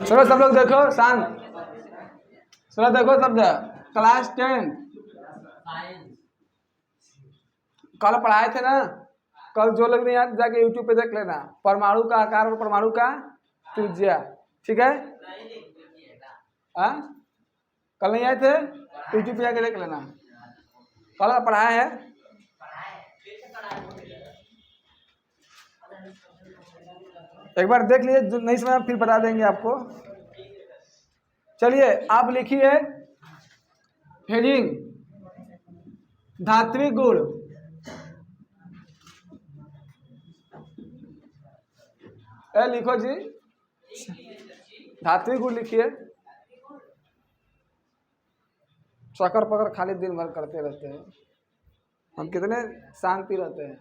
चलो सब लोग देखो शांत, चलो देखो सब क्लास 10 कल पढ़ाए थे ना। कल जो लोग नहीं आते जाके यूट्यूब पे देख लेना, परमाणु का आकार और परमाणु का त्रिज्या, ठीक है। हाँ कल नहीं आए थे, यूट्यूब पे जाके देख लेना, कल पढ़ाया है। एक बार देख लीजिए, जो नहीं समझ फिर बता देंगे आपको। चलिए आप लिखिए हेडिंग धात्विक गुण। लिखो जी, धात्विक गुण लिखिए। चक्कर पकड़ खाली दिन भर करते रहते हैं, हम कितने शांति रहते हैं।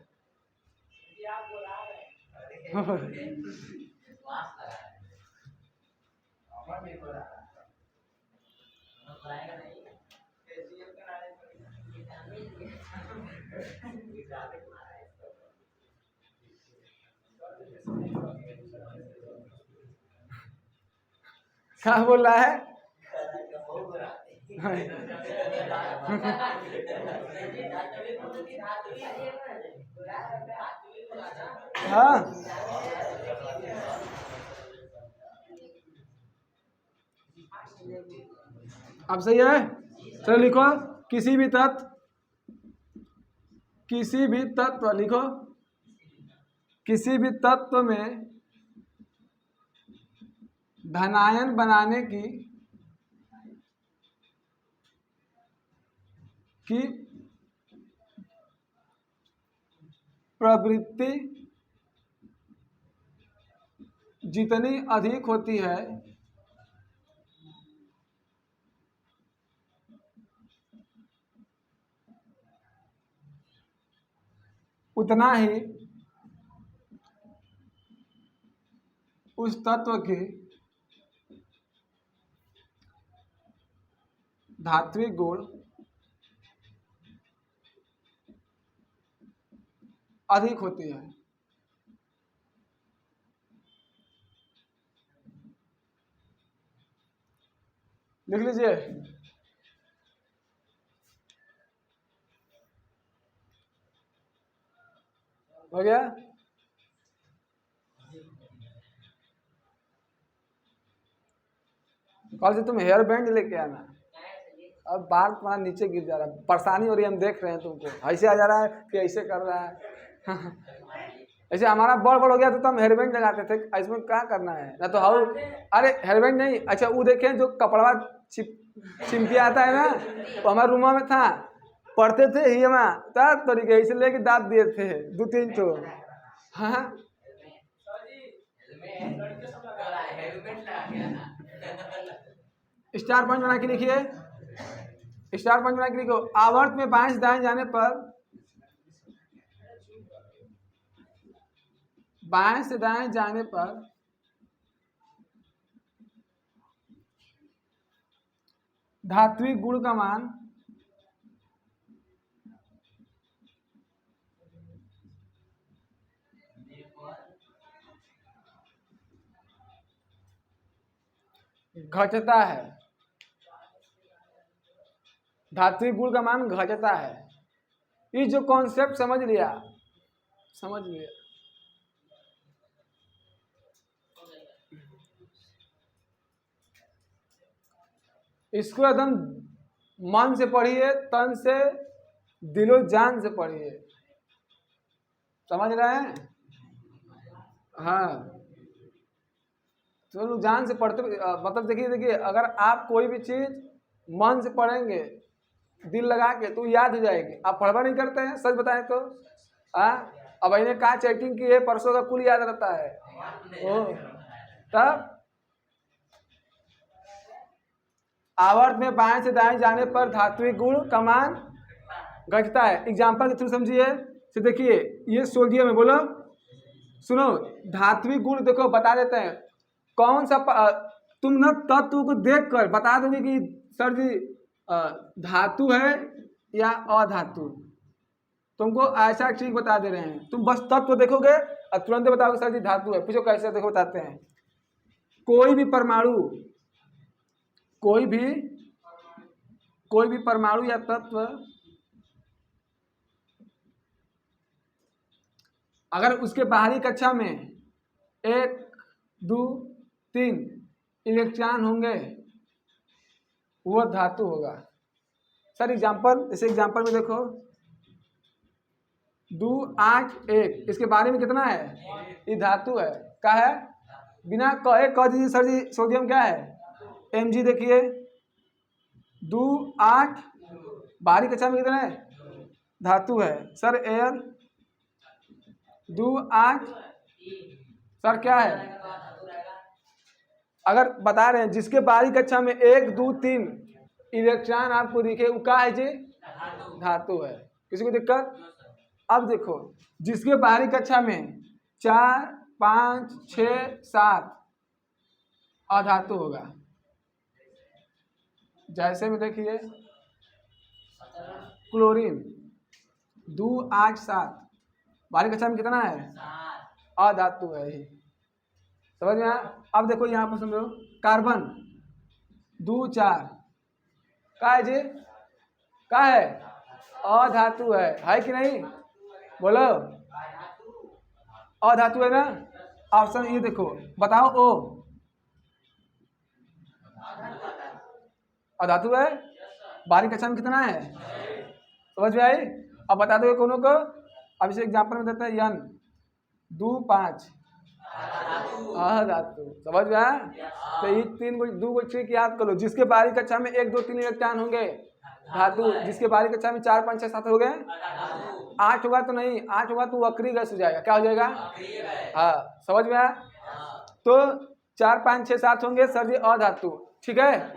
क्या बोल रहा है? हाँ अब सही है। चलो लिखो किसी भी तत्व लिखो, किसी भी तत्व में धनायन बनाने की प्रवृत्ति जितनी अधिक होती है उतना ही उस तत्व की धात्विक गुण अधिक होती है। लिख लीजिए। हो गया? कल से तुम हेयर बैंड लेके आना। अब बाल तुम्हारा नीचे गिर जा रहा है, परेशानी हो रही है, हम देख रहे हैं तुमको, ऐसे आ जा रहा है कि ऐसे कर रहा है। ऐसे हमारा बड़ हो गया तो हम हेयर बैंड लगाते थे, इसमें क्या करना है ना तो हाउ। अरे हेयर बैंड नहीं, अच्छा वो देखें जो कपड़ा चिमकी आता है ना, वो हमारे रूम में था, पढ़ते थे ही हम तब तरीके से लेके दाब दिए थे 2-3 तो। हाँ स्टार पॉइंट बना के लिखिए, स्टार पॉइंट बना के लिखो। आवर्त में बाएं से दाएं जाने पर, बाएं से दाएं जाने पर धात्विक गुण का मान घटता है, धात्विक गुण का मान घटता है। ये जो कॉन्सेप्ट समझ लिया, इसको एकदम मन से पढ़िए, तन से, दिलो जान से पढ़िए, समझ रहे हैं? हाँ तो लोग जान से पढ़ते, मतलब देखिए अगर आप कोई भी चीज मन से पढ़ेंगे, दिल लगा के, तो याद हो जाएगी। आप पढ़वा नहीं करते हैं, सच बताएं तो। अब इन्हें कहा चैटिंग की है, परसों का कुल याद रहता है। तब आवर्त में बाएं से दाएं जाने पर धात्विक गुण का मान घटता है। एग्जाम्पल के थ्रू समझिए। तो देखिए ये सोडियम है, बोलो सुनो, धात्विक गुण देखो बता देते हैं। कौन सा तुम ना तत्व को देखकर बता दोगे कि सर जी धातु है या अधातु, तुमको ऐसा ठीक बता दे रहे हैं। तुम बस तत्व देखोगे और तुरंत बताओगे सर जी धातु है। पूछो कैसे, देखो बताते हैं। कोई भी परमाणु कोई भी परमाणु या तत्व अगर उसके बाहरी कक्षा में 1, 2, 3 इलेक्ट्रॉन होंगे वह धातु होगा। सर एग्जाम्पल, जैसे एग्जाम्पल में देखो 2, 8, 1 इसके बारे में कितना है, ये धातु है, क्या है, बिना कहे कह दीजिए सर जी सोडियम क्या है, Mg। देखिए 2, 8 बाहरी कक्षा में कितना है, धातु है। सर एयर 2, 8 सर क्या है, अगर बता रहे हैं जिसके बाहरी कक्षा में 1, 2, 3 इलेक्ट्रॉन आपको दिखे वो क्या है जी, धातु है। किसी को दिक्कत? अब देखो जिसके बाहरी कक्षा में 4, 5, 6, 7 अधातु होगा। जैसे में देखिए क्लोरीन 2, 8, 7 बाहरी कक्षा में कितना है, अधातु है ही। समझ में आया? अब देखो यहाँ पर समझो कार्बन 2, 4 क्या है जी, क्या है, अधातु है कि नहीं, बोलो अधातु है ना। ऑप्शन ये देखो बताओ, ओ अधातु है, बाहरी कक्षा में कितना है, समझ में आई? अब बता दो कोनो को। अब इसे एग्जाम्पल में देता है N 2, 5 अधातु। समझ में आया? तो ये 3 2 ट्रिक याद करो। जिसके बाहरी कक्षा में 1, 2, 3 इलेक्ट्रॉन होंगे धातु, जिसके बाहरी कक्षा में 4, 5, 6, 7 हो गए, 8 होगा तो नहीं, 8 होगा तो वक्री गैस हो जाएगा। क्या हो जाएगा? हाँ, समझ में आया? तो 4, 5, 6, 7 होंगे सर जी अधातु। ठीक है,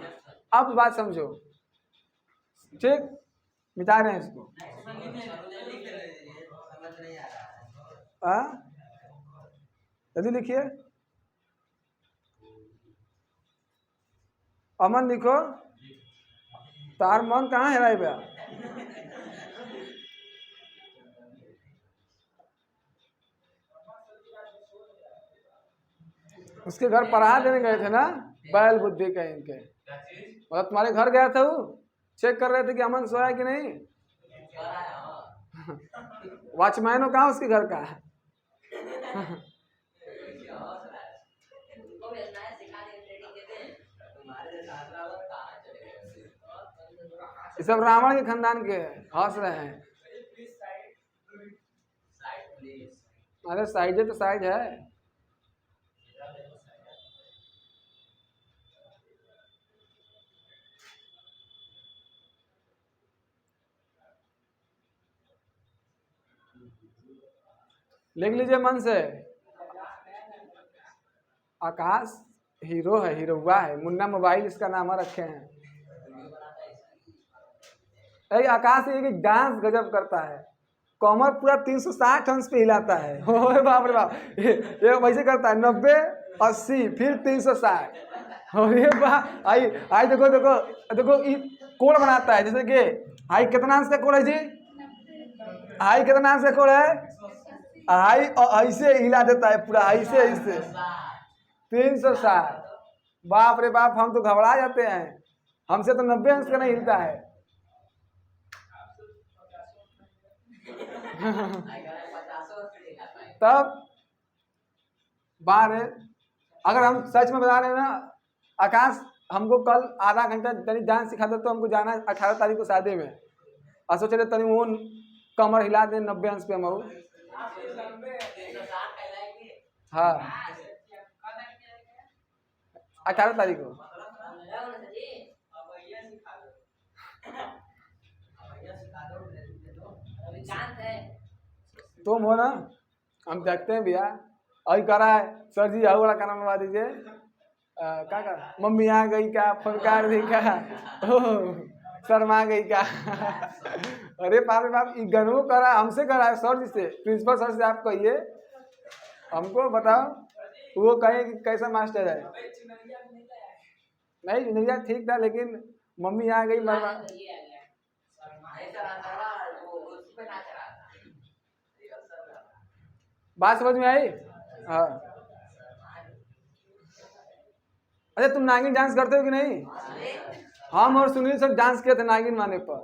अब बात समझो, ठीक, मिटा रहे हैं इसको। जल्दी लिखिए, अमन लिखो, तार मन कहाँ है भैया? उसके घर पढ़ा देने गए थे ना, बैल बुद्धि कहीं के, मतलब तुम्हारे घर गया था वो, चेक कर रहे थे कि अमन सोया कि नहीं। वॉचमैन हो कहाँ उसके घर का? ये सब रावण के खानदान के हंस रहे हैं। अरे साइड है तो साइड है। लिख लीजिए मन से, आकाश हीरो है, हीरोवा है, मुन्ना मोबाइल इसका नाम रखे हैं। आकाश एक डांस गजब करता है, कमर पूरा 360 अंश पे हिलाता है। ओए बाप रे बाप, ये वैसे करता है 90, 80 फिर 360। अरे वाह, आई आई देखो देखो देखो, ये कोड बनाता है, जैसे कि हाई कितना अंश का कोड है जी, हाई कितना अंश का कोड है, हाई ऐसे हिला देता है पूरा, ऐसे ऐसे 360। बाप रे बाप, हम तो घबरा जाते हैं, हमसे तो 90 अंश का नहीं हिलता है। तब बार अगर हम सच में बता रहे हैं ना, आकाश हमको कल आधा घंटा तनी डांस सिखा दे तो हमको जाना है 18 तारीख को शादी में, और सोच रहे तनी वो कमर हिला दे 90 अंश पे हम। हाँ 18 तारीख को। तुम हो ना, हम देखते हैं भैया, अभी करा है सर जी, वाला का नाम बता दीजिए, क्या कर, मम्मी आ गई क्या, फनकार दी क्या, शर्मा गई क्या। अरे बाप रे बाप, गनू करा, हमसे करा है सर जी से, प्रिंसिपल सर से आप कहिए, हमको बताओ वो कहे कि कैसा मास्टर है। नहीं चुनरिया ठीक था, लेकिन मम्मी आ गई मरवा। बात समझ में आई? हाँ अच्छा तुम नागिन डांस करते हो कि नहीं? हम और सुनील सर डांस किए थे नागिन माने पर।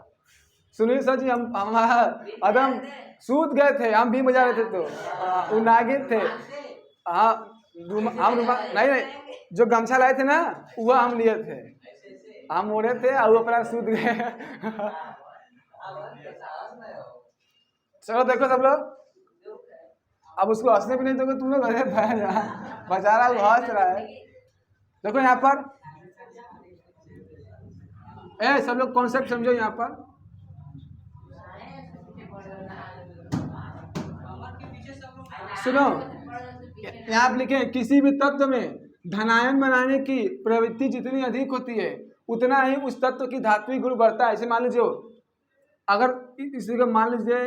सुनील सर जी हम हमारा एकदम सूत गए थे, हम भी बजा रहे थे तो वो नागिन थे। हाँ हम नहीं जो गमछा लाए थे ना वह हम लिए थे, हम ओढ़े थे और वो अपना सूत गए। चलो देखो सब लोग, अब उसको हंसने भी नहीं दोगे तुम लोग। अरे बेचारा वो हंस रहा है। देखो यहाँ पर सब लोग कॉन्सेप्ट समझो। यहाँ पर सुनो, यहाँ आप लिखे किसी भी तत्व में धनायन बनाने की प्रवृत्ति जितनी अधिक होती है उतना ही उस तत्व की धात्विक गुण बढ़ता है। ऐसे मान लीजिए अगर इसी का मान लीजिए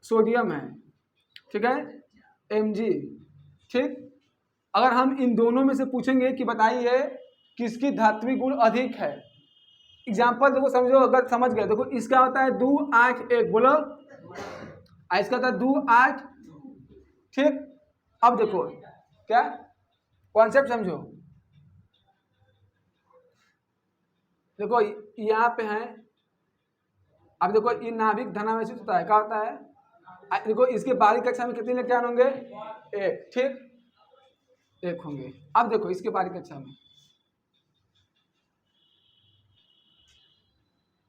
सोडियम है, ठीक है, Mg, ठीक। अगर हम इन दोनों में से पूछेंगे कि बताइए किसकी धात्विक गुण अधिक है, एग्जाम्पल देखो समझो, अगर समझ गए देखो इसका होता है 2 8 1, बोलो इसका होता है 2 8, ठीक। अब देखो क्या कॉन्सेप्ट समझो, देखो यहाँ पे है। अब देखो ये नाभिक धनावेशित होता है, क्या होता है? देखो इसके बाहरी कक्षा में कितने इलेक्ट्रॉन होंगे? 1, ठीक, 1 होंगे। अब देखो इसके बाहरी कक्षा में,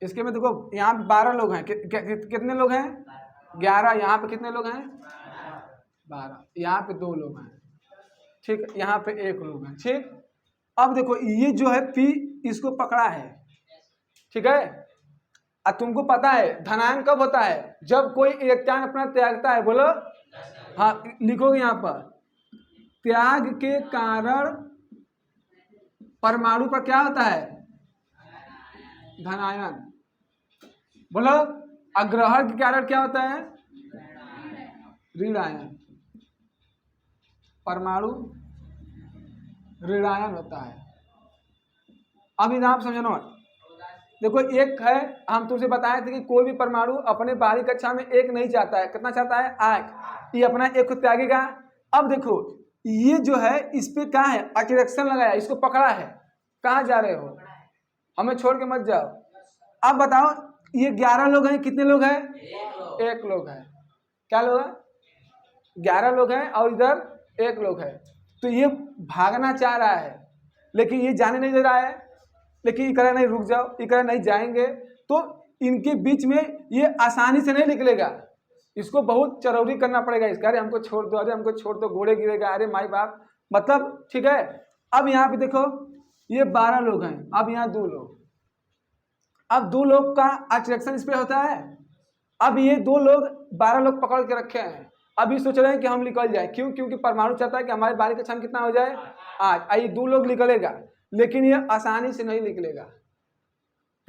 इसके में देखो यहाँ पे 12 लोग हैं। कितने लोग हैं? 11। यहाँ पे कितने लोग हैं? 12। यहाँ पे 2 लोग हैं, ठीक। यहाँ पे 1 लोग हैं, ठीक। अब देखो ये जो है P इसको पकड़ा है, ठीक है। अब तुमको पता है धनायन कब होता है? जब कोई इलेक्ट्रॉन अपना त्यागता है, बोलो। हाँ लिखोगे यहाँ पर, त्याग के कारण परमाणु पर क्या होता है? धनायन। बोलो अग्रहण के कारण क्या होता है? ऋणायन। परमाणु ऋणायन होता है। अब इधर आप समझो, देखो एक है, हम तुमसे बताए थे कि कोई भी परमाणु अपने बाहरी कक्षा में 1 नहीं चाहता है। कितना चाहता है? 8। ये अपना 1 को त्यागेगा। अब देखो ये जो है इस पे क्या है? अट्रैक्शन लगाया, इसको पकड़ा है। कहाँ जा रहे हो? हमें छोड़ के मत जाओ। अब बताओ ये 11 लोग हैं, कितने लोग हैं? 1 लोग है। क्या लोग हैं? 11 लोग हैं और इधर 1 लोग है। तो ये भागना चाह रहा है लेकिन ये जाने नहीं दे रहा है। लेकिन ये कह रहा नहीं रुक जाओ, ये कह रहा नहीं जाएंगे। तो इनके बीच में ये आसानी से नहीं निकलेगा, इसको बहुत चरौरी करना पड़ेगा। इसका अरे हमको छोड़ दो, अरे हमको छोड़ दो, घोड़े गिरेगा, अरे माई बाप, मतलब ठीक है। अब यहाँ पे देखो ये 12 लोग हैं, अब यहाँ 2 लोग। अब 2 लोग का अट्रैक्शन इस पे होता है। अब ये 2 लोग 12 लोग पकड़ के रखे हैं। अभी सोच रहे हैं कि हम निकल जाए, क्यों? क्योंकि परमाणु चाहता है कि हमारे बाहरी कक्षा में कितना हो जाए? 8। ये 2 लोग निकलेगा लेकिन ये आसानी से नहीं निकलेगा,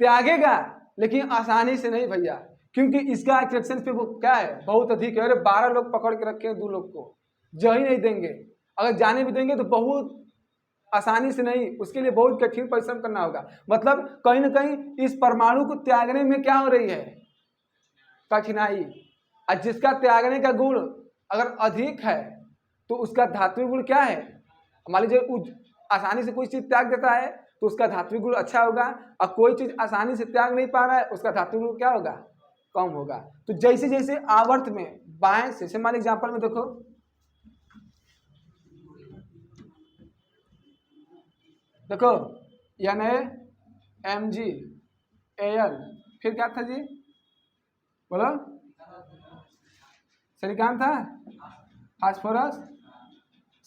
त्यागेगा लेकिन आसानी से नहीं भैया, क्योंकि इसका अट्रैक्शन पे वो क्या है? बहुत अधिक है। अरे 12 लोग पकड़ के रखे हैं, 2 लोग को जा ही नहीं देंगे। अगर जाने भी देंगे तो बहुत आसानी से नहीं, उसके लिए बहुत कठिन परिश्रम करना होगा। मतलब कहीं ना कहीं इस परमाणु को त्यागने में क्या हो रही है? कठिनाई। और जिसका त्यागने का गुण अगर अधिक है तो उसका धात्विक गुण क्या है? मान लीजिए आसानी से कोई चीज त्याग देता है तो उसका धात्विक गुण अच्छा होगा, और कोई चीज आसानी से त्याग नहीं पा रहा है उसका धात्विक गुण क्या होगा? कम होगा। तो जैसे जैसे आवर्त में बाएं से मान एग्जाम्पल में देखो, देखो Na, Mg, Al, फिर क्या था जी? बोलो, सिलिकॉन था, फास्फोरस,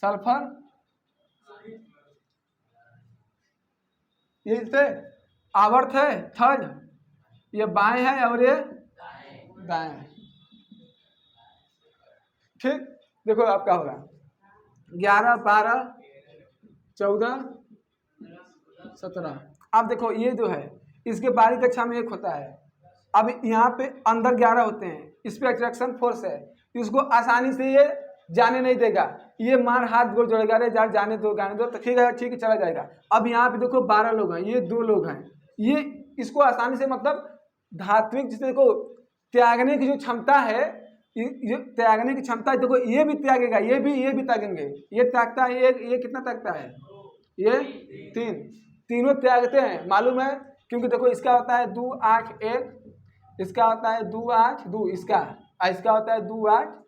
सल्फर, ये थे आवर्त है थर्ड, ये बाएं है और ये दाएं है, ठीक। देखो आपका होगा 11 12 14 17। अब देखो ये जो है इसके बाहरी कक्षा में 1 होता है। अब यहाँ पे अंदर 11 होते हैं, इस पे अट्रैक्शन फोर्स है, इसको आसानी से ये जाने नहीं देगा। ये मार हाथ गोड़ जोड़ेगा, अरे यार जाने दो तो ठीक है चला जाएगा। अब यहाँ पे देखो 12 लोग हैं, ये 2 लोग हैं, ये इसको आसानी से मतलब धात्विक जिसे को त्यागने की जो क्षमता है, ये त्यागने की क्षमता देखो, ये भी त्यागेगा, ये भी त्यागेंगे। ये त्यागता है, ये कितना त्यागता है? ये 3, तीनों त्यागते हैं, मालूम है, क्योंकि देखो इसका होता है 2 8 1, इसका होता है 2 8 2, इसका होता है 2 8,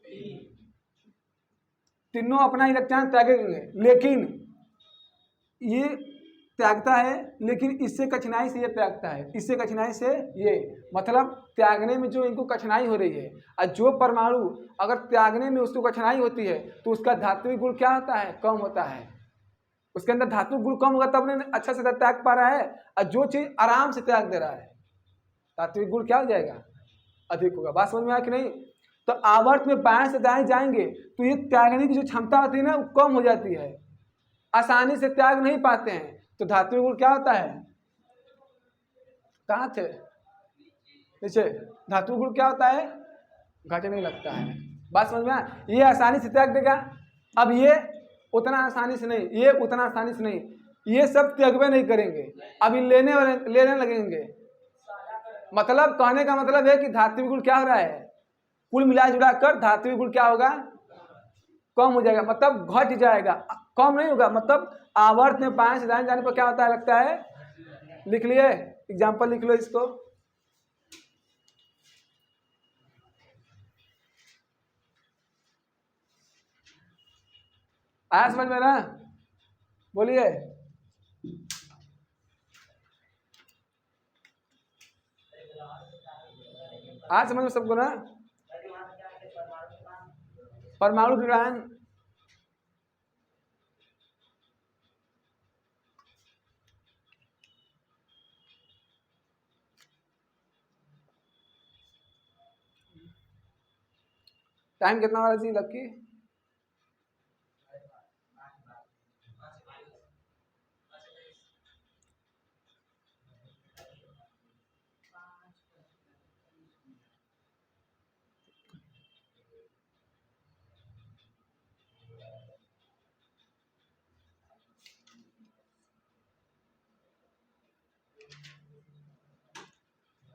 तीनों अपना इलेक्ट्रॉन त्यागेंगे, लेकिन ये त्यागता है, लेकिन इससे कठिनाई से ये त्यागता है, इससे कठिनाई से ये, मतलब त्यागने में जो इनको कठिनाई हो रही है, और जो परमाणु अगर त्यागने में उसको कठिनाई होती है तो उसका धात्विक गुण क्या होता है, कम होता है, उसके अंदर धात्विक गुण कम होगा तब नहीं अच्छा से त्याग पा रहा है, और जो चीज आराम से त्याग दे रहा है धात्विक गुण क्या हो जाएगा, अधिक होगा। बात समझ में आया कि नहीं? तो आवर्त में बाएं से दाएं जाएंगे तो ये त्यागने की जो क्षमता होती है ना वो कम हो जाती है, आसानी से त्याग नहीं पाते हैं, तो धात्विक गुण क्या होता है, कहाँ थे, नीचे, धात्विक गुण क्या होता है, घटने लगता है। बात समझ में आया? ये आसानी से त्याग देगा, अब ये उतना आसानी से नहीं, ये उतना आसानी से नहीं, ये सब त्यागवे नहीं करेंगे, अभी लेने लगेंगे। मतलब कहने का मतलब है कि धात्विक गुण क्या हो रहा है, कुल मिला जुला कर धात्विक गुण क्या होगा, कम हो जाएगा, मतलब घट जाएगा, कम नहीं होगा, मतलब आवर्त में बाएं से दाएं जाने पर क्या होता है, लगता है, लिख लिए, एग्जाम्पल लिख लो इसको, आया समझ में ना, बोलिए। आज समझ में सबको ना, परमाणु विज्ञान, टाइम कितना हो रहा है लक्की,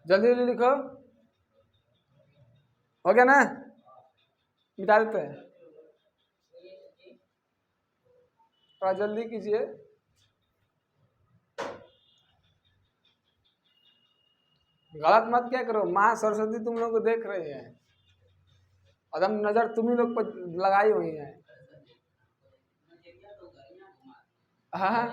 जल्दी जल्दी लिखो, हो गया ना, मिटा देते हैं, थोड़ा जल्दी कीजिए, गलत मत क्या करो, माँ सरस्वती तुम लोग को देख रही है, अदम नजर तुम ही लोग पर लगाई हुई है। हाँ,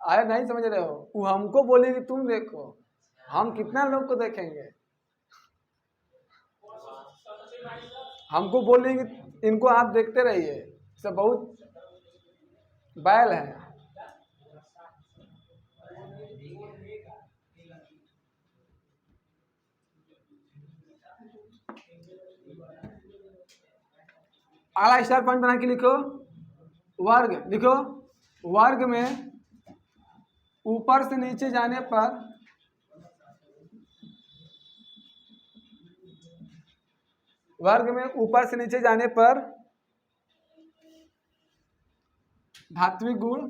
अरे नहीं समझ रहे हो, वो हमको बोलेगी तुम देखो, हम कितना लोग को देखेंगे, हमको बोलेंगे इनको आप देखते रहिए, सब बहुत बैल है। अगला स्टार पॉइंट बना के लिखो, वर्ग लिखो, वर्ग में ऊपर से नीचे जाने पर वर्ग में ऊपर से नीचे जाने पर धात्विक गुण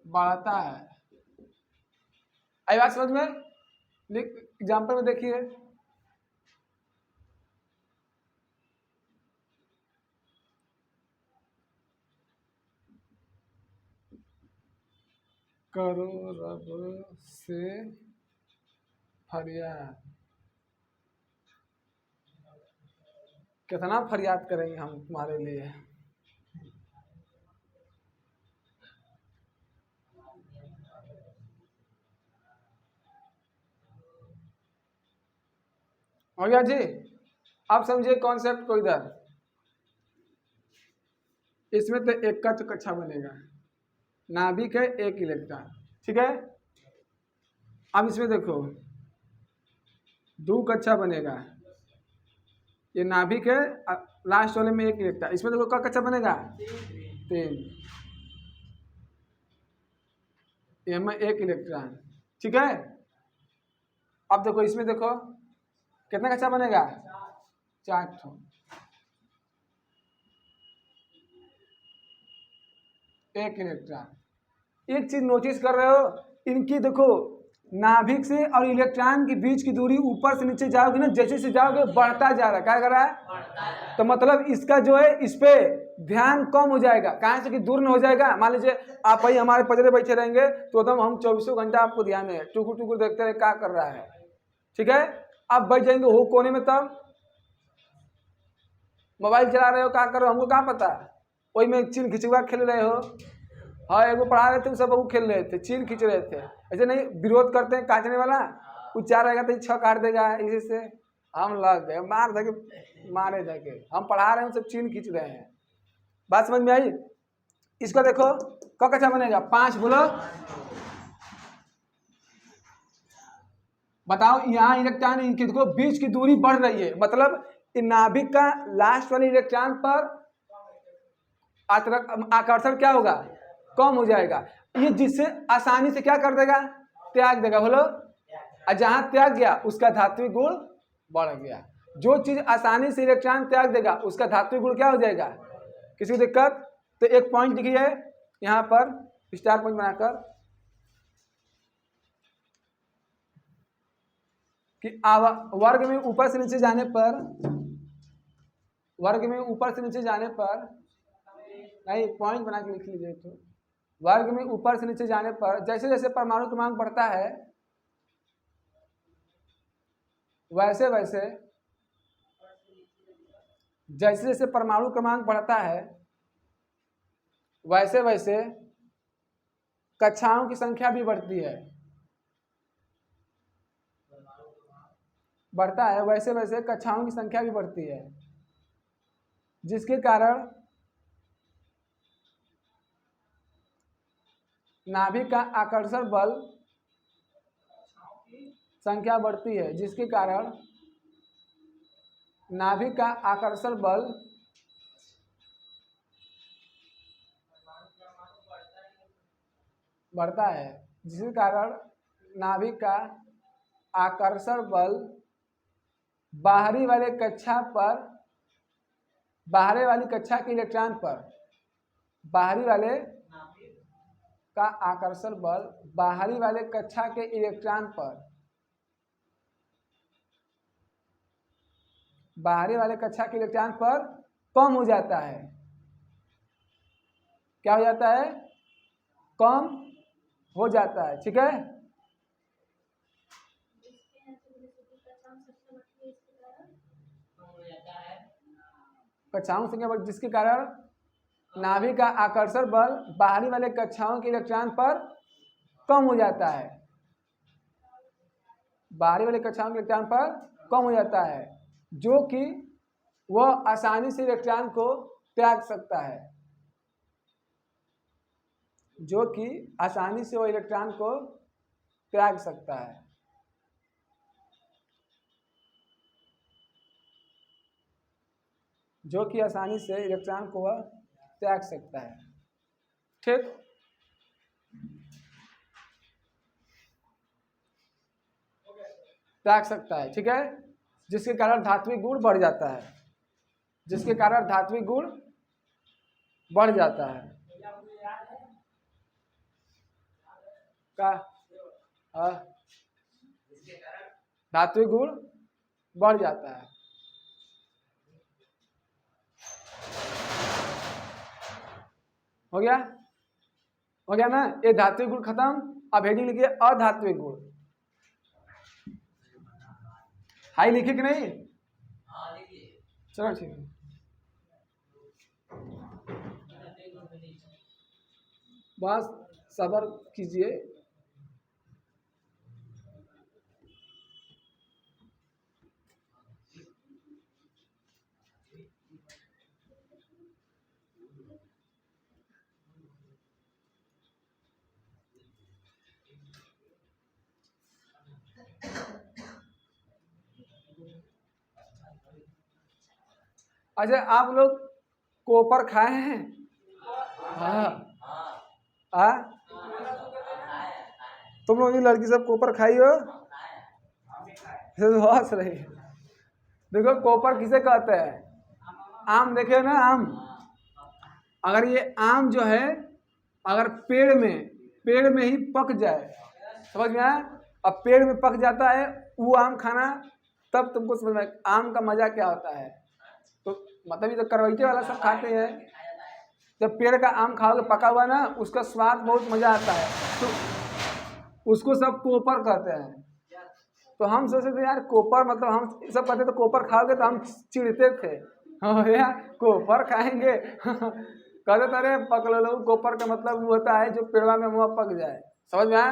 बढ़ता है। आई बात समझ में? एग्जाम्पल में देखिए, करो रब से फरियाद, कितना फरियाद करेंगे हम तुम्हारे लिए, हो गया जी। अब समझिए कॉन्सेप्ट को, इधर इसमें तो एक का तो कक्षा बनेगा, नाभिक है एक इलेक्ट्रॉन, ठीक है। अब इसमें देखो 2 कक्षा बनेगा, ये नाभिक है, लास्ट वाले में एक इलेक्ट्रॉन, इसमें देखो क्या कक्षा बनेगा, 3, ये में एक इलेक्ट्रॉन, ठीक है। अब देखो इसमें देखो कितना कक्षा बनेगा, 4 ठो, एक इलेक्ट्रॉन। एक चीज नोटिस कर रहे हो, इनकी देखो नाभिक से और इलेक्ट्रॉन के बीच की दूरी ऊपर से नीचे जाओगे ना, जैसे जैसे जाओगे बढ़ता जा रहा है। क्या कर रहा है? तो मतलब इसका जो है इस पे ध्यान कम हो जाएगा, कहाँ से कि दूर न हो जाएगा। मान लीजिए आप वही हमारे पजरे बैठे रहेंगे तो एकदम हम 24 घंटा आपको ध्यान है, टुकुर टुकुर देखते रहे क्या कर रहा है। ठीक है, आप बैठ जाएंगे हो कोने में, तब मोबाइल चला रहे हो, क्या कर रहे हो हमको कहाँ पता। वही में चीन खिंचुआ खेल रहे हो। हाँ, एगो पढ़ा रहे थे, सब वो खेल रहे थे, चीन खींच रहे थे। ऐसे नहीं विरोध करते हैं काटने वाला, वो 4 रहेगा तो 6 काट देगा। इसी से हम लग गए मार धके, मारे धके। हम पढ़ा रहे हैं, सब चीन खींच रहे हैं। बात समझ में आई? इसको देखो कब अच्छा बनेगा? 5 बोलो। बताओ, यहाँ इलेक्ट्रॉन इनके देखो बीच की दूरी बढ़ रही है, मतलब नाभिक का लास्ट वाले इलेक्ट्रॉन पर आकर्षण क्या होगा? कम हो जाएगा। ये जिससे आसानी से क्या कर देगा? त्याग देगा। बोलो, और जहां त्याग गया उसका धात्विक गुण बढ़ गया। जो चीज आसानी से इलेक्ट्रॉन त्याग देगा उसका धात्विक गुण क्या हो जाएगा? किसी को दिक्कत? तो एक पॉइंट लिखिए यहां पर स्टार पॉइंट बनाकर कि वर्ग में ऊपर से नीचे जाने पर, वर्ग में ऊपर से नीचे जाने पर, नहीं पॉइंट बना के लिख लीजिए। तो वर्ग में ऊपर से नीचे जाने पर जैसे जैसे परमाणु क्रमांक बढ़ता है वैसे वैसे, जैसे जैसे परमाणु क्रमांक बढ़ता है वैसे वैसे कक्षाओं की संख्या भी बढ़ती है। बढ़ता है वैसे वैसे कक्षाओं की संख्या भी बढ़ती है, जिसके कारण नाभिक का आकर्षण बल संख्या बढ़ती है, जिसके कारण नाभिक का आकर्षण बल बढ़ता है, जिसके कारण नाभिक का आकर्षण बल बाहरी वाले कक्षा पर, बाहरी वाली कक्षा के इलेक्ट्रॉन पर, बाहरी वाले का आकर्षण बल बाहरी वाले कक्षा के इलेक्ट्रॉन पर, बाहरी वाले कक्षा के इलेक्ट्रॉन पर कम हो जाता है। क्या हो जाता है? कम हो जाता है। ठीक है, कक्षाओं की संख्या बढ़, जिसके कारण नाभिक का आकर्षण बल बाहरी वाले कक्षाओं के इलेक्ट्रॉन पर कम हो जाता है, बाहरी वाले कक्षाओं के इलेक्ट्रॉन पर कम हो जाता है, जो कि वह आसानी से इलेक्ट्रॉन को त्याग सकता है, जो कि आसानी से वो इलेक्ट्रॉन को त्याग सकता है। जो कि आसानी से इलेक्ट्रॉन को वह त्याग सकता है। ठीक, त्याग सकता है। ठीक है, जिसके कारण धात्विक गुण बढ़ जाता है, जिसके कारण धात्विक गुण बढ़ जाता है। का धात्विक गुण बढ़ जाता है। हो गया? हो गया ना? ये धात्विक गुण खत्म। अब हेडिंग लिखिए अधात्विक गुण। हाई लिखे कि नहीं? चलो ठीक है, बस सब्र कीजिए। अच्छा, आप लोग कोपर खाए हैं? हाँ हाँ, तुम लोग की लड़की सब कोपर खाई हो? हंस रही। देखो कोपर किसे कहते हैं? आम देखे ना, आम। अगर ये आम जो है अगर पेड़ में ही पक जाए, समझ में आया, अब पेड़ में पक जाता है वो आम खाना, तब तुमको समझ में आम का मजा क्या होता है। तो मतलब ये तो करवैते वाला सब खाते हैं। जब पेड़ का आम खाओगे पका हुआ ना, उसका स्वाद बहुत मजा आता है, तो उसको सब कोपर कहते हैं। तो हम सोचते थे यार कोपर मतलब हम सब कहते तो कोपर खाओगे, तो हम चिढ़ते थे, हाँ यार कोपर खाएंगे कहते थे अरे पकड़ लो, कोपर का मतलब वो होता है जो पेड़वा में मुँह पक जाए, समझ में आया।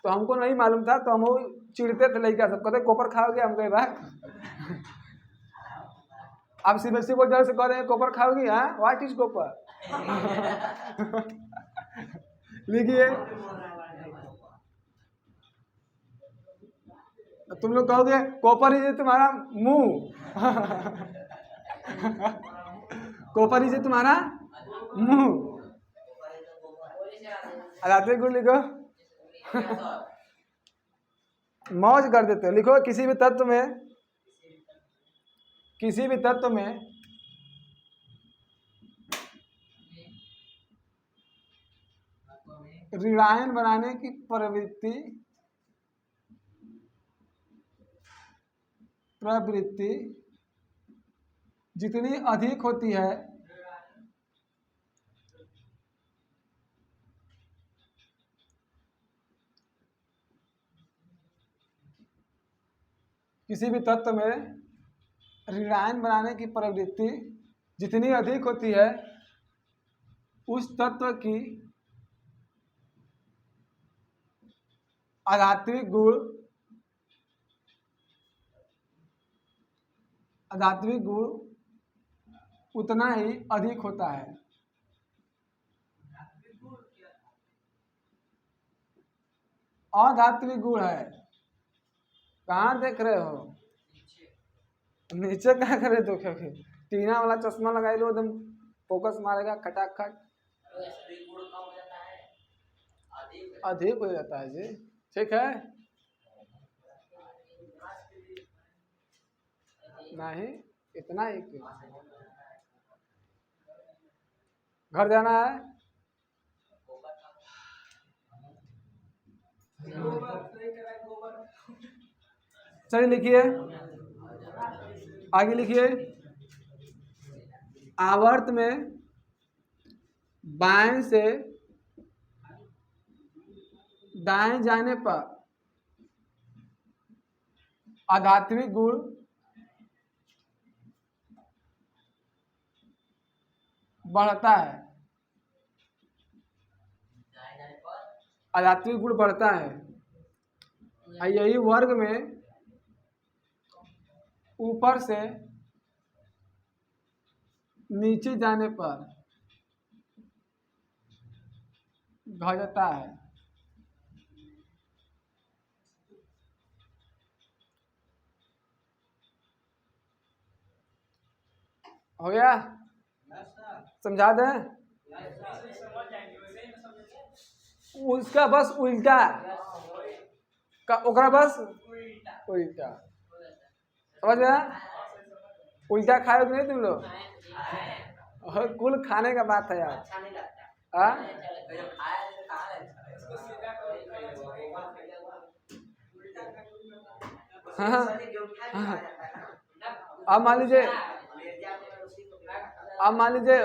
तो हमको नहीं मालूम था, तो हम वो चिढ़ते थे लड़का सब, कहते कोपर खाओगे, हम कहे भाई आप सीबीएसई बोर्ड से कह रहे हैं कोपर खाओगी, हाँ व्हाट इज कोपर लिखिए। तुम लोग कहोगे कोपर ही तुम्हारा मुंह कोपर ही तुम्हारा मुंह, रात्रि गुण लिखो मौज कर देते हो। लिखो किसी भी तत्व में ऋणायन बनाने की प्रवृत्ति जितनी अधिक होती है किसी भी तत्व में ऋणायन बनाने की प्रवृत्ति जितनी अधिक होती है, उस तत्व की अधात्विक गुण उतना ही अधिक होता है। अधात्विक गुण है, कहाँ देख रहे हो, नीचे क्या करे तो क्योंकि टीना वाला चश्मा लगाई लो, एकदम फोकस मारेगा खटाखट, अधिक हो जाता है जी, ठीक है नहीं इतना ही क्यों, घर जाना है, चलिए लिखिए आगे लिखिए। आवर्त में बाएं से दाएं जाने पर आध्यात्मिक गुण बढ़ता है, आध्यात्मिक गुण बढ़ता है। यही वर्ग में ऊपर से नीचे जाने पर घटता है। हो गया, समझा दें, उसका बस उल्टा ओकरा बस उल्टा, समझ गया, उल्टा खाए नहीं तुम लोग, कुल खाने का बात है यार, हाँ हाँ। अब मान लीजिए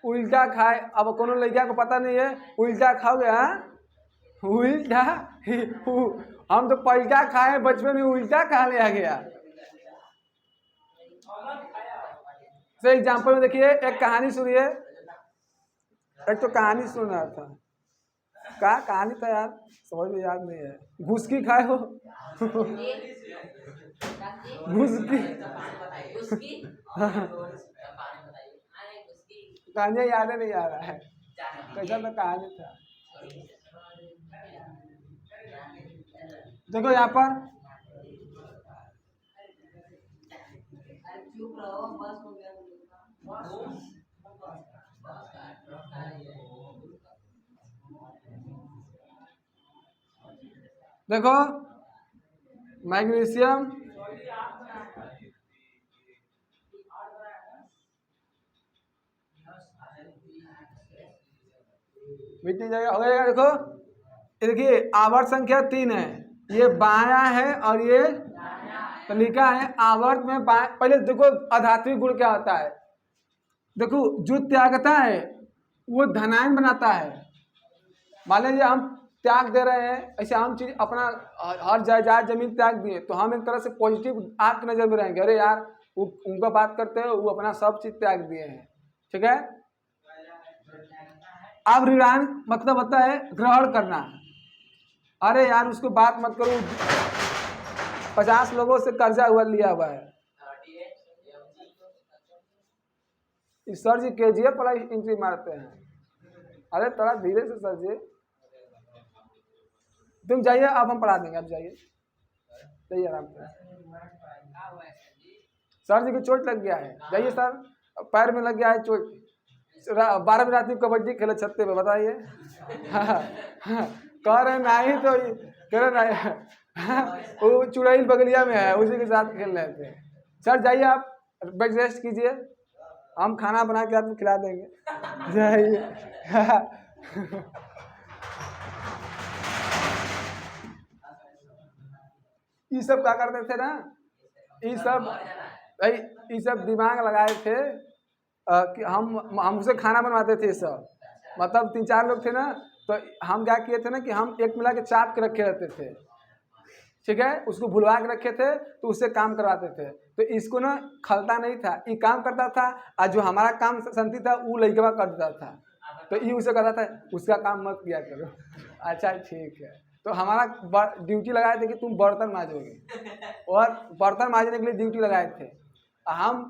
उल्टा खाए, अब कोनो लड़का को पता नहीं है उल्टा खाओगे, हाँ उल्टा हम तो पलटा खाए बचपन में, उल्टा खा लिया गया। तो एग्जाम्पल में देखिए, एक कहानी सुनिए, एक तो कहानी सुन रहा था, क्या कहानी था यार समझ में याद नहीं है, घुसकी खाए हो घुसकी कहानी याद नहीं आ रहा है, कैसा तो कहानी था। देखो यहाँ पर देखो मैग्नीशियम मिट्टी जगह हो जाएगा। देखो देखिए आवर्त संख्या 3 है, ये बायां है और ये तो लिखा है आवर्त में पहले देखो अधात्विक गुण क्या होता है। देखो जो त्यागता है वो धनायन बनाता है। मान लीजिए हम त्याग दे रहे हैं, ऐसे हम चीज अपना हर जायदाद जमीन त्याग दिए तो हम एक तरह से पॉजिटिव आपकी नजर में रहेंगे, अरे यार वो उनका बात करते हैं, वो अपना सब चीज त्याग दिए हैं, ठीक है। अब ऋणान मतलब होता है ग्रहण करना। अरे यार उसको बात मत करो, 50 लोगों से कर्जा हुआ लिया हुआ है। सर जी KGF वाला एंट्री मारते हैं। अरे थोड़ा धीरे से सर जी, तुम जाइए, अब हम पढ़ा देंगे, आप जाइए जाइए आराम से। सर जी को चोट लग गया है, जाइए सर, पैर में लग गया है चोट। 12 बजे रात में कबड्डी खेले छत्ते पे, बताइए। कह रहे नहीं तो कह रहे नहीं, वो चुड़ैल बगलिया में है, उसी के साथ खेल रहे थे। सर जाइए आप बेड रेस्ट कीजिए, हम खाना बना के आपको खिला देंगे, जाइए। ये सब क्या करते थे ना, ये सब दिमाग लगाए थे कि हमसे खाना बनवाते थे सब, मतलब 3-4 लोग थे ना, तो हम क्या किए थे ना कि हम एक मिला के चाप के रखे रहते थे, ठीक है, उसको भुलवा के रखे थे, तो उससे काम करवाते थे। तो इसको ना खलता नहीं था, ये काम करता था, और जो हमारा काम संती था वो लड़का कर देता था, तो ये उसे कहता था उसका काम मत किया करो। अच्छा ठीक है, तो हमारा ड्यूटी लगाए थे कि तुम बर्तन मांजोगे, और बर्तन मांजने के लिए ड्यूटी लगाए थे। हम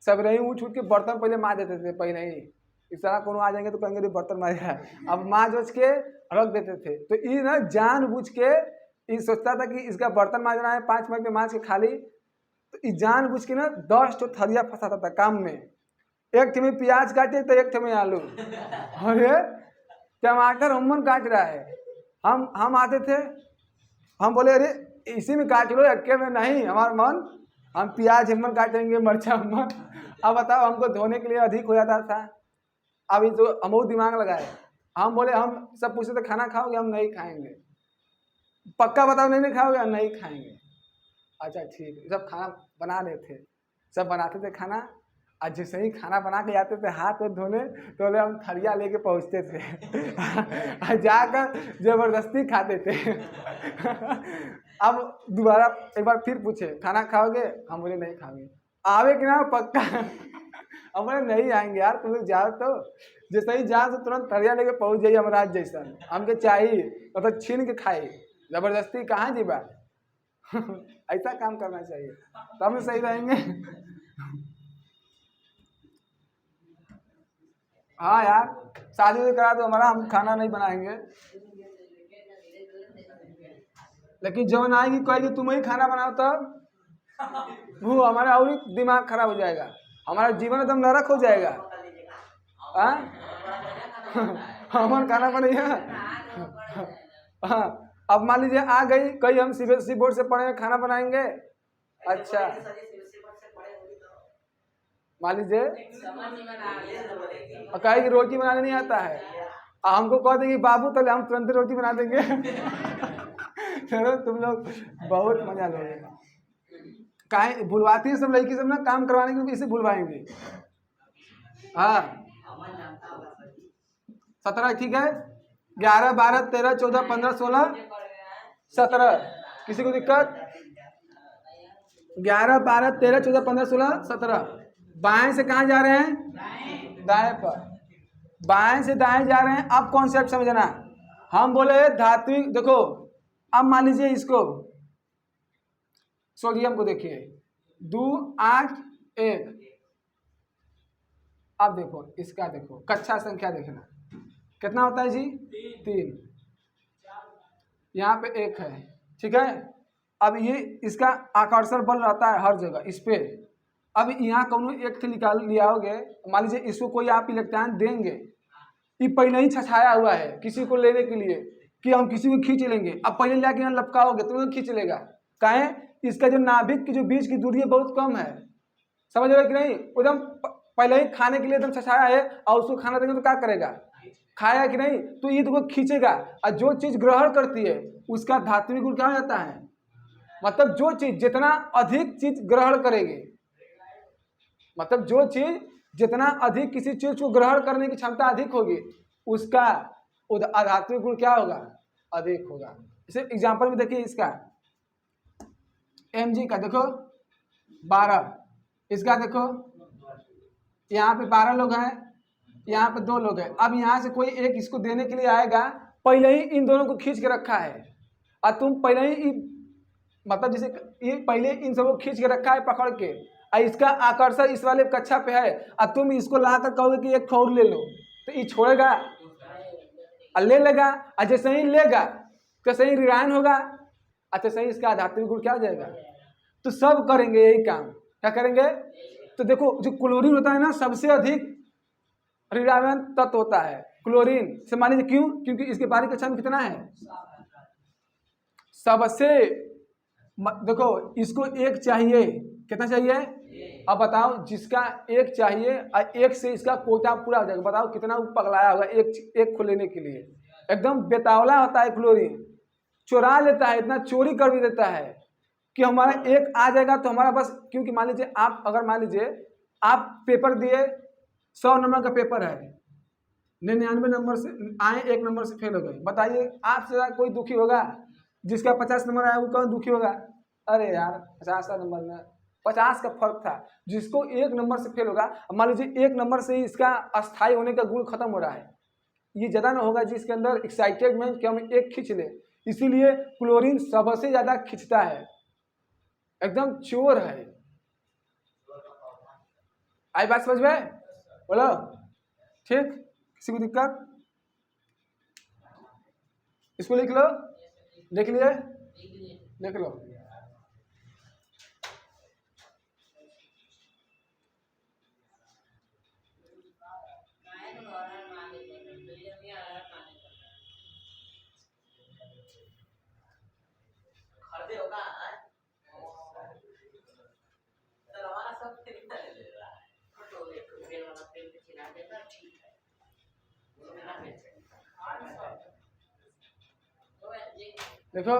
सब रही उठ के बर्तन पहले मांज देते थे, पहले ही इस तरह कोनो आ जाएंगे तो कहेंगे बर्तन मांज रहा है, अब मांज के रख देते थे। तो ये ना जानबूझ के ये सोचता था कि इसका बर्तन मांजना है, 5 मिनट में मांज के खाली, तो ये जानबूझ के ना 10 तो थरिया फंसाता था काम में, एक थे में प्याज काटे तो एक थे में आलू, अरे टमाटर उम्मन काट रहा है, हम आते थे, हम बोले अरे इसी में काट लो, अक्के में नहीं, हमारा मन, हम प्याज हिम्मन काटेंगे, मरचा हिम्मन। अब बताओ हमको धोने के लिए अधिक हो जाता था। अब ये तो हम बहुत दिमाग लगाए, हम बोले, हम सब पूछते थे खाना खाओगे, हम नहीं खाएंगे, पक्का बताओ नहीं खाओगे, हम नहीं खाएंगे। अच्छा ठीक है, सब खाना बना रहे थे, सब बनाते थे खाना, और जैसे ही खाना बना के जाते थे हाथ में धोने, तो बोले हम थरिया लेके पहुँचते थे। जाकर जबरदस्ती खाते थे। अब दोबारा एक बार फिर पूछे खाना खाओगे, हम बोले नहीं खाओगे, आवे कि ना पक्का, हम बोले नहीं आएंगे यार, तुम लोग जाओ, तो जैसे ही जाओ तो तुरंत थरिया लेके पहुँच जाइए हमारा जैसा, हमके चाहिए, मतलब छीन के खाए, जबरदस्ती कहाँ जी बात। ऐसा काम करना चाहिए, तब हम सही रहेंगे। हाँ यार, शादी करा दो हमारा, हम खाना नहीं बनाएंगे, लेकिन जब आएगी कहेगी तुम ही खाना बनाओ, तब वो हमारा और दिमाग खराब हो जाएगा, हमारा जीवन एकदम नरक हो जाएगा। हमारा खाना बनेगा। हाँ, अब मान लीजिए आ गई कहीं, हम CBSE बोर्ड से पढ़े खाना बनाएंगे, अच्छा मान लीजिए कहेगी रोटी बनाने नहीं आता है, हमको कह देंगे बाबू, तो हम तुरंत रोटी बना देंगे। चलो तुम लोग बहुत मजा लोगे, काहे भुलवाती है सब लड़की सब ना, काम करवाने के लिए इसे भुलवाएंगे। हाँ 17 ठीक है, 11, 12, 13, 14, 15, 16, 17, किसी को दिक्कत? 11, 12, 13, 14, 15, 16, 17, बाएं से कहाँ जा रहे हैं? दाएं पर, बाएं से दाएं जा रहे हैं। अब कॉन्सेप्ट समझना, हम बोले धात्विक, देखो अब मान लीजिए इसको, सोडियम को देखिए 2, 8, 1, अब देखो इसका, देखो कक्षा संख्या देखना कितना होता है जी, 3, यहाँ पे 1 है, ठीक है। अब ये इसका आकर्षण बल रहता है हर जगह इस पे। अब यहाँ कौन एक से निकाल लिया होगे, मान लीजिए इसको कोई आप इलेक्ट्रॉन देंगे, ये पहले ही छछाया हुआ है किसी को लेने के लिए कि हम किसी को खींच लेंगे, अब पहले लाके यहाँ लपकाओगे तो खींच लेगा, काहे इसका जो नाभिक की जो बीच की दूरी है बहुत कम है, समझ रहे कि नहीं, एकदम पहले ही खाने के लिए एकदम छछाया है, और उसको खाना देंगे तो क्या करेगा, खाया कि नहीं, तो ये तुमको खींचेगा। और जो चीज ग्रहण करती है उसका धात्विक गुण क्या हो जाता है, मतलब जो चीज जितना अधिक चीज ग्रहण करेगी, मतलब जो चीज जितना अधिक किसी चीज को ग्रहण करने की क्षमता अधिक होगी उसका आध्यात्मिक गुण क्या होगा, अधिक होगा। इसे एग्जांपल में देखिए, इसका mg का देखो 12, इसका देखो यहाँ पे 12 लोग हैं, यहाँ पे 2 लोग हैं। अब यहाँ से कोई एक इसको देने के लिए आएगा, पहले ही इन दोनों को खींच के रखा है, और तुम पहले ही मतलब जैसे ये पहले इन सबको खींच के रखा है पकड़ के, और इसका आकर्षण इस वाले कक्षा पे है, और तुम इसको लाकर कहोगे कि एक ठोर ले लो, तो ये छोड़ेगा और ले लेगा, और जैसे ही लेगा तैसे ही रियायन होगा, अच्छा सही इसका आध्यात्मिक गुण क्या हो जाएगा। तो सब करेंगे यही काम, क्या करेंगे। तो देखो जो क्लोरीन होता है ना, सबसे अधिक ऋणायन तत्व होता है क्लोरीन से, मान लीजिए क्यों, क्योंकि इसके बारीक कक्षा में कितना है, सबसे देखो इसको एक चाहिए, कितना चाहिए। अब बताओ जिसका एक चाहिए और एक से इसका कोटा पूरा हो जाएगा, बताओ कितना पगलाया होगा एक को लेने के लिए। एकदम बेतावला होता है क्लोरीन, चुरा लेता है, इतना चोरी कर भी देता है कि हमारा एक आ जाएगा तो हमारा बस, क्योंकि मान लीजिए आप अगर मान लीजिए आप पेपर दिए 100 नंबर का पेपर है, 99 नंबर से आए, 1 नंबर से फेल हो गए, बताइए आपसे ज़्यादा कोई दुखी होगा। जिसका 50 नंबर आया वो कौन दुखी होगा, अरे यार 50 नंबर में 50 का फर्क था। जिसको 1 नंबर से फेल होगा, मान लीजिए 1 नंबर से ही इसका अस्थायी होने का गुण खत्म हो रहा है, ये ज़्यादा ना होगा जिसके अंदर एक्साइटेडमेंट कि हम एक खींच ले। इसीलिए क्लोरीन सबसे ज़्यादा खींचता है, एकदम चोर है। आई बात समझ में, बोलो ठीक, किसी को दिक्कत, इसको लिख लो, लिख लिए, लिख लो। देखो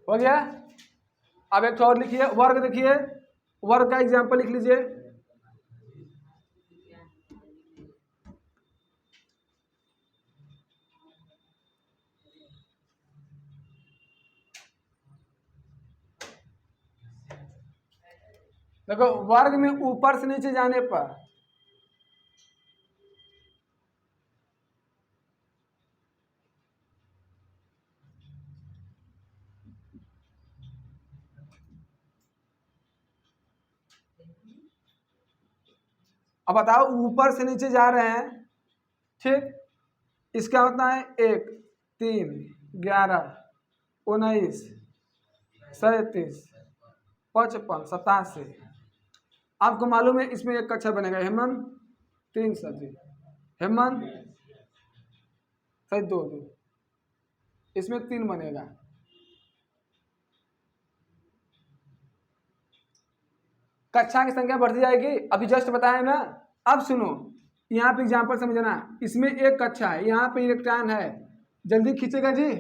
हो गया। अब एक और लिखिए, वर्ग देखिए, वर्ग का एग्जांपल लिख लीजिए। देखो वर्ग में ऊपर से नीचे जाने पर अब बताओ ऊपर से नीचे जा रहे हैं, ठीक, इसका होता है 1 3 11 19 37 55 87। आपको मालूम है इसमें एक कक्षा बनेगा हेमंत 3 सदी, हेमंत सही 2 2, इसमें 3 बनेगा। कक्षा की संख्या बढ़ती जाएगी, अभी जस्ट बताया ना। अब सुनो, यहाँ पे एग्जाम्पल समझना, इसमें एक कक्षा है, यहाँ पे इलेक्ट्रॉन है, जल्दी खींचेगा जी।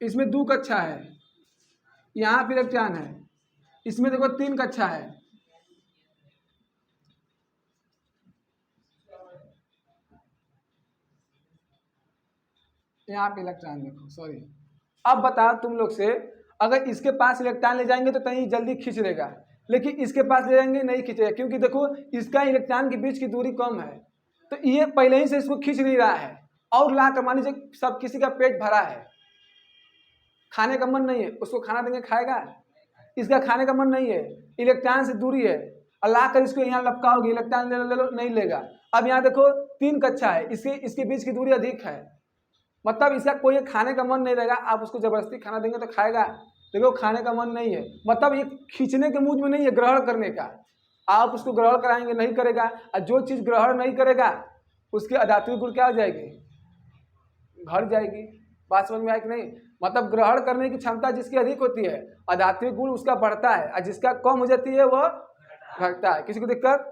इसमें 2 कक्षा है, यहाँ पे इलेक्ट्रॉन है, इसमें देखो 3 कक्षा है, यहाँ पे इलेक्ट्रॉन देखो, सॉरी। अब बताओ तुम लोग से, अगर इसके पास इलेक्ट्रॉन ले जाएंगे तो कहीं जल्दी खींच लेगा, लेकिन इसके पास ले जाएंगे नहीं खींचेगा, क्योंकि देखो इसका इलेक्ट्रॉन के बीच की दूरी कम है, तो ये पहले ही से इसको खींच नहीं रहा है। और ला कर मान लीजिए सब किसी का पेट भरा है, खाने का मन नहीं है, उसको खाना देंगे खाएगा, इसका खाने का मन नहीं है, इलेक्ट्रॉन से दूरी है, और ला कर इसको यहाँ लपकाओगे, इलेक्ट्रॉन ले लो नहीं लेगा। अब यहाँ देखो 3 कक्षा है, इसके बीच की दूरी अधिक है, मतलब इसका कोई खाने का मन नहीं रहेगा, आप उसको जबरदस्ती खाना देंगे तो खाएगा, देखो खाने का मन नहीं है, मतलब ये खींचने के मूड में नहीं है, ग्रहण करने का। आप उसको ग्रहण कराएंगे नहीं करेगा, और जो चीज़ ग्रहण नहीं करेगा उसकी अधात्विक गुण क्या हो जाएगी, घट जाएगी। बात समझ में आए कि नहीं? मतलब ग्रहण करने की क्षमता जिसकी अधिक होती है अधात्विक गुण उसका बढ़ता है, और जिसका कम हो जाती है वह घटता है। किसी को दिक्कत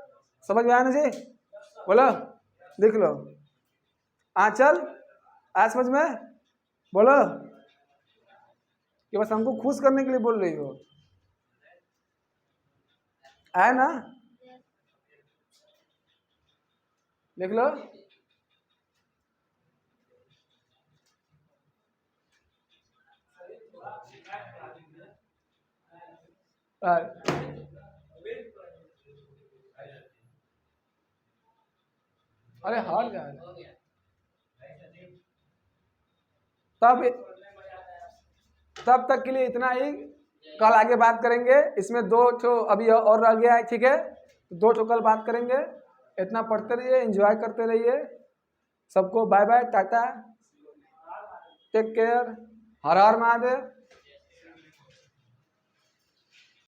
समझ में आया ना जी? बोलो, देख लो। आंचल आया समझ में? बोलो, कि बस हमको खुश करने के लिए बोल रही हो? आया ना? देख लो। अरे हार जा तब तक के लिए इतना ही। कल आगे बात करेंगे। इसमें 2 ठो अभी और रह गया है, ठीक है? 2 ठो कल बात करेंगे। इतना पढ़ते रहिए, एंजॉय करते रहिए। सबको bye bye, tata, take care, हर हर महादेव।